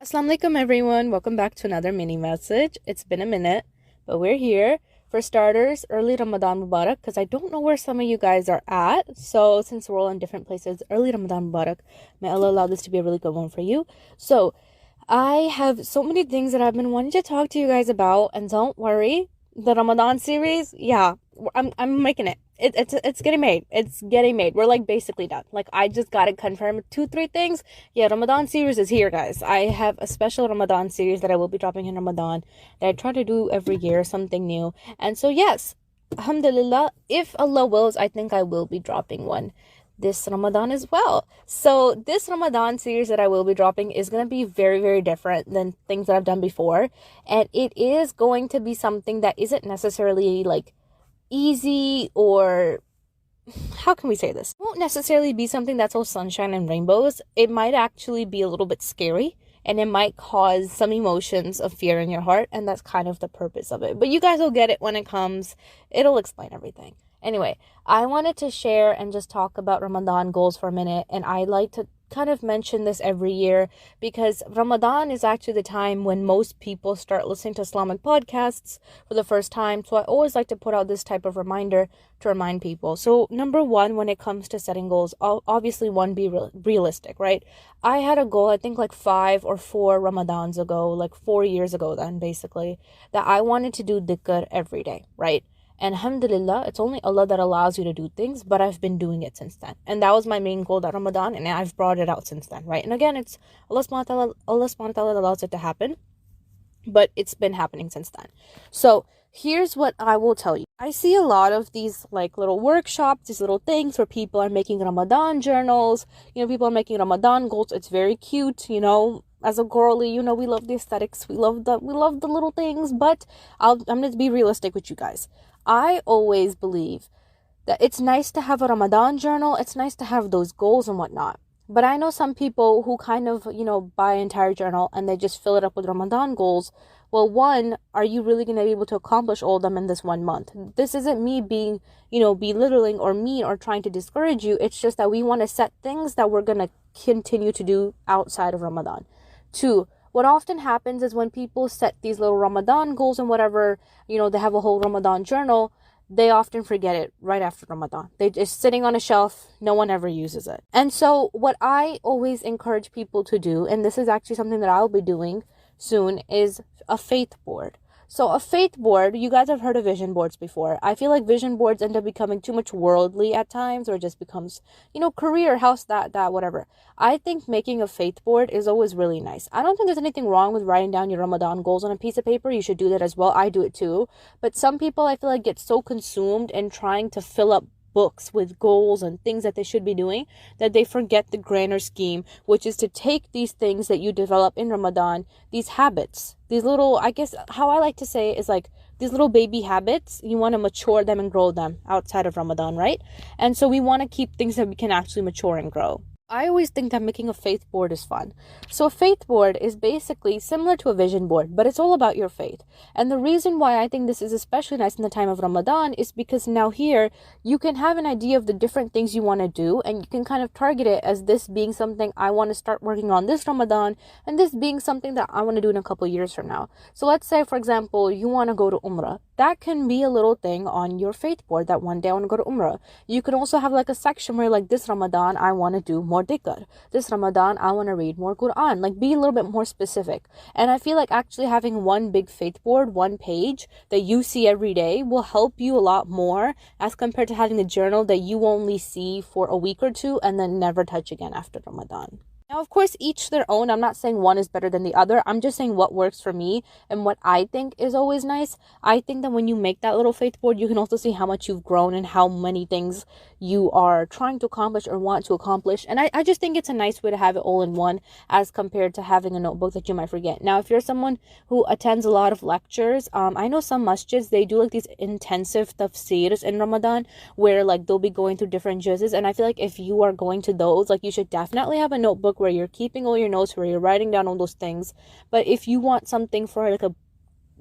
Assalamualaikum everyone, welcome back to another mini message. It's been a minute, but we're here. For starters, early Ramadan Mubarak, because I don't know where some of you guys are at. So since we're all in different places, early Ramadan Mubarak. May Allah allow this to be a really good one for you. So I have so many things that I've been wanting to talk to you guys about, and don't worry, the Ramadan series, yeah, I'm making it. It's getting made. It's getting made. We're like basically done. Like I just gotta confirm 2-3 things. Yeah, Ramadan series is here, guys. I have a special Ramadan series that I will be dropping in Ramadan that I try to do every year, something new. And so yes, alhamdulillah, if Allah wills, I think I will be dropping one this Ramadan as well. So this Ramadan series that I will be dropping is going to be very, very different than things that I've done before. And it is going to be something that isn't necessarily like easy, or how can we say this? It won't necessarily be something that's all sunshine and rainbows. It might actually be a little bit scary, and it might cause some emotions of fear in your heart, and that's kind of the purpose of it. But you guys will get it when it comes. It'll explain everything. Anyway, I wanted to share and just talk about Ramadan goals for a minute, and I like to kind of mention this every year because Ramadan is actually the time when most people start listening to Islamic podcasts for the first time. So I always like to put out this type of reminder to remind people. So number one, when it comes to setting goals, obviously one, be realistic, right? I had a goal, I think like 5 or 4 Ramadans ago, like 4 years ago then basically, that I wanted to do dhikr every day, right? And alhamdulillah, it's only Allah that allows you to do things, but I've been doing it since then. And that was my main goal that Ramadan, and I've brought it out since then, right? And again, it's Allah subhanahu wa ta'ala allows it to happen, but it's been happening since then. So here's what I will tell you. I see a lot of these like little workshops, these little things where people are making Ramadan journals, people are making Ramadan goals. It's very cute, as a girly, we love the aesthetics, we love the little things, but I'm going to be realistic with you guys. I always believe that it's nice to have a Ramadan journal. It's nice to have those goals and whatnot. But I know some people who kind of, buy an entire journal and they just fill it up with Ramadan goals. Well, one, are you really going to be able to accomplish all of them in this 1 month? This isn't me being, belittling or mean or trying to discourage you. It's just that we want to set things that we're going to continue to do outside of Ramadan. 2, what often happens is when people set these little Ramadan goals and whatever, they have a whole Ramadan journal, they often forget it right after Ramadan. They're just sitting on a shelf. No one ever uses it. And so what I always encourage people to do, and this is actually something that I'll be doing soon, is a faith board. So a faith board, you guys have heard of vision boards before. I feel like vision boards end up becoming too much worldly at times, or it just becomes, career, house, that, whatever. I think making a faith board is always really nice. I don't think there's anything wrong with writing down your Ramadan goals on a piece of paper. You should do that as well. I do it too. But some people, I feel like, get so consumed in trying to fill up books with goals and things that they should be doing that they forget the grander scheme, which is to take these things that you develop in Ramadan, these habits, these little, I guess how I like to say it is like these little baby habits, you want to mature them and grow them outside of Ramadan, right? And so we want to keep things that we can actually mature and grow. I always think that making a faith board is fun. So a faith board is basically similar to a vision board, but it's all about your faith. And the reason why I think this is especially nice in the time of Ramadan is because now here you can have an idea of the different things you want to do, and you can kind of target it as this being something I want to start working on this Ramadan, and this being something that I want to do in a couple years from now. So let's say, for example, you want to go to Umrah. That can be a little thing on your faith board that one day I want to go to Umrah. You could also have like a section where like this Ramadan I want to do more dhikr. This Ramadan I want to read more Quran. Like be a little bit more specific. And I feel like actually having one big faith board, one page that you see every day will help you a lot more as compared to having a journal that you only see for a week or two and then never touch again after Ramadan. Now, of course, each their own. I'm not saying one is better than the other. I'm just saying what works for me and what I think is always nice. I think that when you make that little faith board, you can also see how much you've grown and how many things you are trying to accomplish or want to accomplish. And I just think it's a nice way to have it all in one as compared to having a notebook that you might forget. Now, if you're someone who attends a lot of lectures, I know some masjids, they do like these intensive tafsirs in Ramadan where like they'll be going through different juzes. And I feel like if you are going to those, like you should definitely have a notebook where you're keeping all your notes, where you're writing down all those things. But if you want something for like a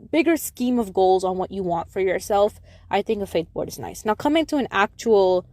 bigger scheme of goals on what you want for yourself, I think a faith board is nice. Now, coming to an actual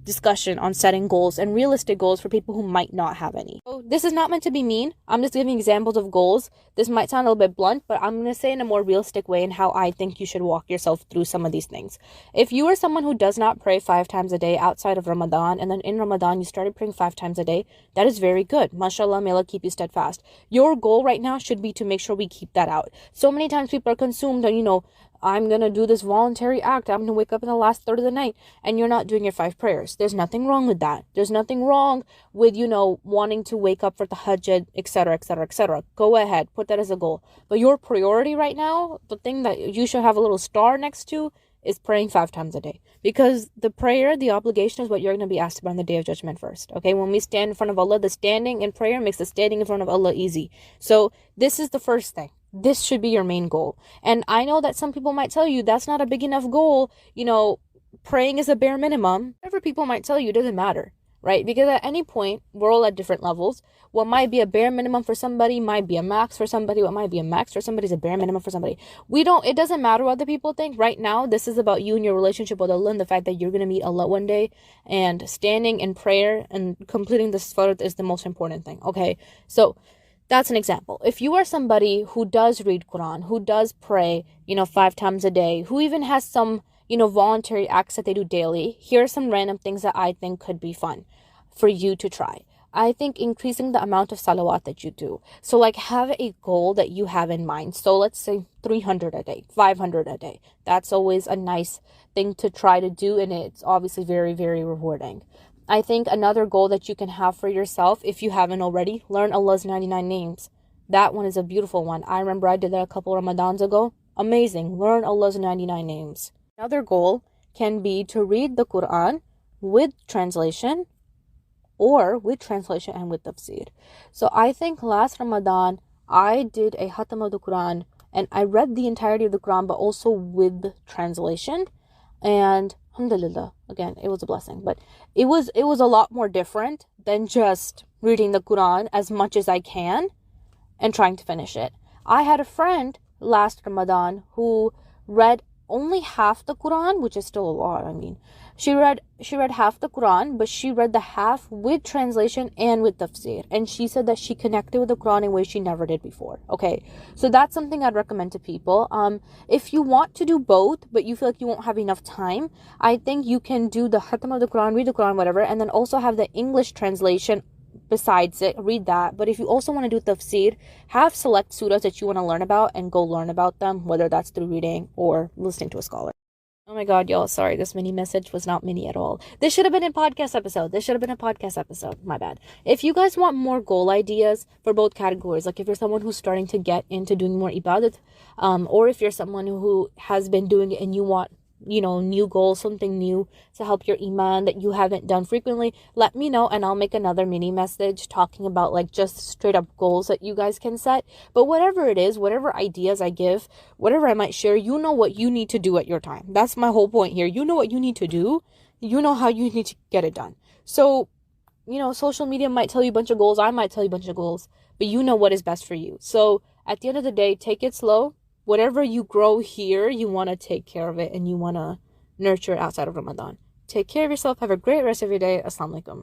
discussion on setting goals and realistic goals for people who might not have any. So this is not meant to be mean. I'm just giving examples of goals. This might sound a little bit blunt, but I'm going to say in a more realistic way and how I think you should walk yourself through some of these things. If you are someone who does not pray 5 times a day outside of Ramadan, and then in Ramadan you started praying 5 times a day, that is very good. Mashallah, may Allah keep you steadfast. Your goal right now should be to make sure we keep that out. So many times people are consumed on, I'm going to do this voluntary act. I'm going to wake up in the last third of the night, and you're not doing your 5 prayers. There's nothing wrong with that. There's nothing wrong with, wanting to wake up for the hajj, etc., etc., etc. Go ahead. Put that as a goal. But your priority right now, the thing that you should have a little star next to, is praying 5 times a day. Because the prayer, the obligation is what you're going to be asked about on the Day of Judgment first. Okay, when we stand in front of Allah, the standing in prayer makes the standing in front of Allah easy. So this is the first thing. This should be your main goal. And I know that some people might tell you that's not a big enough goal. Praying is a bare minimum. Whatever people might tell you doesn't matter, right? Because at any point, we're all at different levels. What might be a bare minimum for somebody might be a max for somebody. What might be a max for somebody is a bare minimum for somebody. It doesn't matter what other people think. Right now, this is about you and your relationship with Allah and the fact that you're going to meet Allah one day, and standing in prayer and completing this fard is the most important thing, okay? So that's an example. If you are somebody who does read Quran, who does pray, 5 times a day, who even has some, voluntary acts that they do daily, here are some random things that I think could be fun for you to try. I think increasing the amount of salawat that you do. So have a goal that you have in mind. So let's say 300 a day, 500 a day. That's always a nice thing to try to do, and it's obviously very, very rewarding. I think another goal that you can have for yourself, if you haven't already, learn Allah's 99 names. That one is a beautiful one. I remember I did that a couple Ramadans ago. Amazing. Learn Allah's 99 names. Another goal can be to read the Quran with translation, or with translation and with tafsir. So I think last Ramadan, I did a khatam of the Quran, and I read the entirety of the Quran, but also with translation. And alhamdulillah, again, it was a blessing, but it was a lot more different than just reading the Quran as much as I can and trying to finish it. I had a friend last Ramadan who read only half the Quran, which is still a lot. She read half the Quran, but she read the half with translation and with tafsir, and she said that she connected with the Quran in ways she never did before. Okay, so that's something I'd recommend to people. If you want to do both, but you feel like you won't have enough time, I think you can do the khatam of the Quran, read the Quran, whatever, and then also have the English translation besides it, read that. But if you also want to do tafsir, have select surahs that you want to learn about and go learn about them, whether that's through reading or listening to a scholar. Oh my god, y'all, sorry, this mini message was not mini at all. This should have been a podcast episode. My bad. If you guys want more goal ideas for both categories, if you're someone who's starting to get into doing more ibadat, or if you're someone who has been doing it and you want new goals, something new to help your iman that you haven't done frequently, let me know and I'll make another mini message talking about just straight up goals that you guys can set. But whatever it is, whatever ideas I give, whatever I might share, you know what you need to do at your time. That's my whole point here. You know what you need to do. You know how you need to get it done. So, social media might tell you a bunch of goals. I might tell you a bunch of goals, but you know what is best for you. So at the end of the day, take it slow. Whatever you grow here, you want to take care of it and you want to nurture it outside of Ramadan. Take care of yourself. Have a great rest of your day. Assalamu alaikum.